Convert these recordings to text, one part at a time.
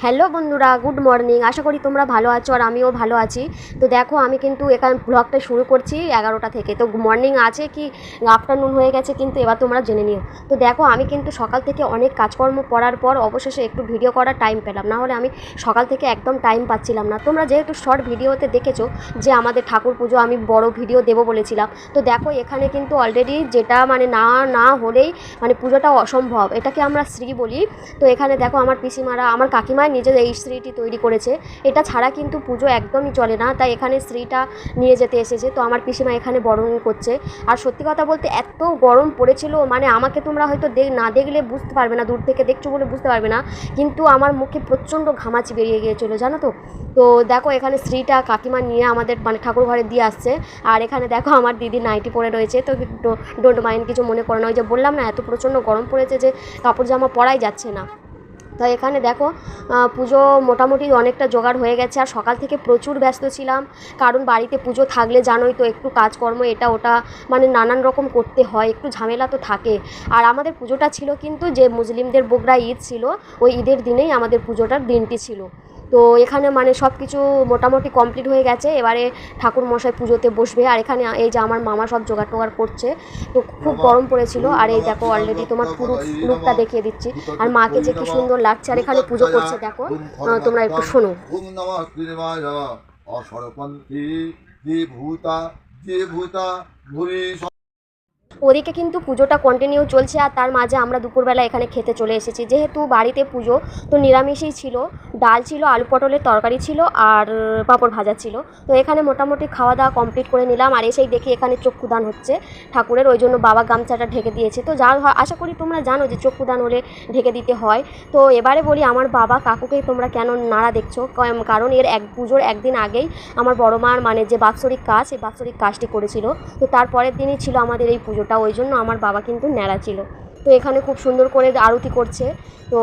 Hello বন্ধুরা, good morning. আশা করি তোমরা ভালো আছো আর আমিও ভালো আছি। তো দেখো আমি কিন্তু এখানে ব্লগটা শুরু করছি 11টা থেকে। তো মর্নিং আছে কি আফটারনুন হয়ে গেছে কিন্তু এবার তোমরা জেনে নিও। তো দেখো আমি কিন্তু সকাল থেকে অনেক কাজকর্ম করার পর অবশেষে একটু ভিডিও করার টাইম পেলাম, না হলে আমি সকাল থেকে একদম টাইম পাচ্ছিলাম না। তোমরা যেহেতু শর্ট ভিডিওতে দেখেছো যে আমাদের ঠাকুর পুজো আমি বড় ভিডিও দেবো বলেছিলাম, তো দেখো এখানে কিন্তু অলরেডি যেটা মানে না হলেই মানে পুজোটা অসম্ভব, এটাকে আমরা শ্রী বলি। তো এখানে দেখো আমার পিসিমারা, আমার কাকিমা নিজে এই শ্রীটি তৈরি করেছে। এটা ছাড়া কিন্তু পুজো একদমই চলে না, তাই এখানে শ্রীটা নিয়ে যেতে এসেছে। তো আমার পিসিমা এখানে বরণ করছে। আর সত্যি কথা বলতে এত গরম পড়েছিল, মানে আমাকে তোমরা হয়তো না দেখলে বুঝতে পারবে না, দূর থেকে দেখছো বলে বুঝতে পারবে না, কিন্তু আমার মুখে প্রচণ্ড ঘামাচি বেরিয়ে গিয়েছিলো জানো তো। তো দেখো এখানে শ্রীটা কাকিমা নিয়ে আমাদের মানে ঠাকুর ঘরে দিয়ে আসছে। আর এখানে দেখো আমার দিদি নাইটি পরে রয়েছে। তো ডোন্ট মাইন্ড, কিছু মনে করো না, ওই যে বললাম না এত প্রচণ্ড গরম পড়েছে যে কাপড় জামা পরাই যাচ্ছে না। তো এখানে দেখো পুজো মোটামুটি অনেকটা জোগাড় হয়ে গেছে। আর সকাল থেকে প্রচুর ব্যস্ত ছিলাম, কারণ বাড়িতে পুজো থাকলে জানোই তো একটু কাজকর্ম এটা ওটা মানে নানান রকম করতে হয়, একটু ঝামেলা তো থাকে। আর আমাদের পুজোটা ছিল কিন্তু যে মুসলিমদের বকরা ঈদ ছিল, ওই ঈদের দিনেই আমাদের পুজোটার দিনটি ছিল। তো এখানে মানে সব কিছু মোটামুটি কমপ্লিট হয়ে গেছে। এবারে ঠাকুর মশাই পুজোতে বসবে। আর এখানে এই যে আমার মামা সব জোগাড় টোগাড় করছে। তো খুব গরম পড়েছিল। আর এই দেখো অলরেডি তোমার পুরো লুকটা দেখিয়ে দিচ্ছি। আর মাকে যে কি সুন্দর লাগছে। আর এখানে পুজো করছে দেখো, তোমরা একটু শোনো। ওদিকে কিন্তু পুজোটা কন্টিনিউ চলছে, আর তার মাঝে আমরা দুপুরবেলা এখানে খেতে চলে এসেছি। যেহেতু বাড়িতে পুজো, তো নিরামিষই ছিল, ডাল ছিল, আলু পটলের তরকারি ছিল, আর পাঁপড় ভাজা ছিল। তো এখানে মোটামুটি খাওয়া দাওয়া কমপ্লিট করে নিলাম। আর এসেই দেখি এখানে চক্ষুদান হচ্ছে ঠাকুরের, ওই জন্য বাবা গামছাটা ঢেকে দিয়েছে। তো যা আশা করি তোমরা জানো যে চক্ষুদান হলে ঢেকে দিতে হয়। তো এবারে বলি আমার বাবা কাকুকেই তোমরা কেন নাড়া দেখছো, কারণ এর পুজোর একদিন আগেই আমার বড় মার মানে যে বাৎসরিক কাজ, এই বাৎসরিক কাজটি করেছিল। তো তারপরের দিনই ছিল আমাদের এই পুজোটা, ওই জন্য আমার বাবা কিন্তু ন্যাড়া ছিল। তো এখানে খুব সুন্দর করে আরতি করছে। তো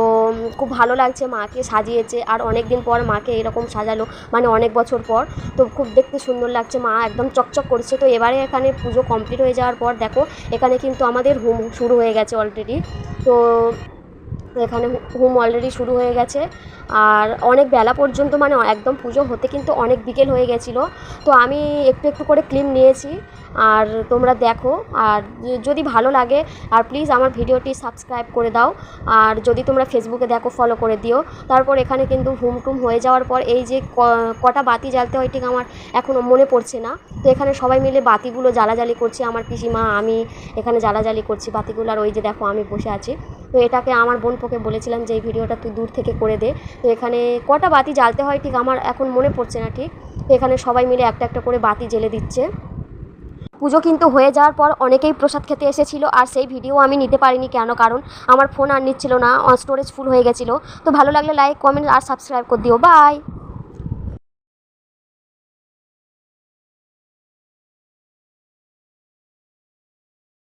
খুব ভালো লাগছে, মাকে সাজিয়েছে। আর অনেক দিন পর মাকে এরকম সাজালো, মানে অনেক বছর পর। তো খুব দেখতে সুন্দর লাগছে, মা একদম চকচক করছে। তো এবারে এখানে পুজো কমপ্লিট হয়ে যাওয়ার পর দেখো এখানে কিন্তু আমাদের হোম শুরু হয়ে গেছে অলরেডি। তো এখানে হোম অলরেডি শুরু হয়ে গেছে। আর অনেক বেলা পর্যন্ত মানে একদম পুজো হতে কিন্তু অনেক বিকেল হয়ে গেছিলো। তো আমি একটু একটু করে ক্লিপ নিয়েছি, আর তোমরা দেখো। আর যদি ভালো লাগে আর প্লিজ আমার ভিডিওটি সাবস্ক্রাইব করে দাও। আর যদি তোমরা ফেসবুকে দেখো ফলো করে দিও। তারপর এখানে কিন্তু হুম টুম হয়ে যাওয়ার পর এই যে কটা বাতি জ্বালতে হয় ঠিক আমার এখনও মনে পড়ছে না। তো এখানে সবাই মিলে বাতিগুলো জ্বালাজালি করছি, আমার পিসিমা আমি এখানে জ্বালাজালি করছি বাতিগুলো। আর ওই যে দেখো আমি বসে আছি। তো এটাকে আমার বোনপোকে বলেছিলাম যে এই ভিডিওটা তুই দূর থেকে করে দে। তো এখানে কটা বাতি জ্বালতে হয় ঠিক আমার এখন মনে পড়ছে না ঠিক। তো এখানে সবাই মিলে একটা একটা করে বাতি জ্বেলে দিচ্ছে। পুজো কিন্তু হয়ে যাওয়ার পর অনেকেই প্রসাদ খেতে এসেছিলো, আর সেই ভিডিও আমি নিতে পারিনি কেন, কারণ আমার ফোন আর নিচ্ছিল না, স্টোরেজ ফুল হয়ে গেছিলো। তো ভালো লাগলে লাইক কমেন্ট আর সাবস্ক্রাইব করে দিও। বাই।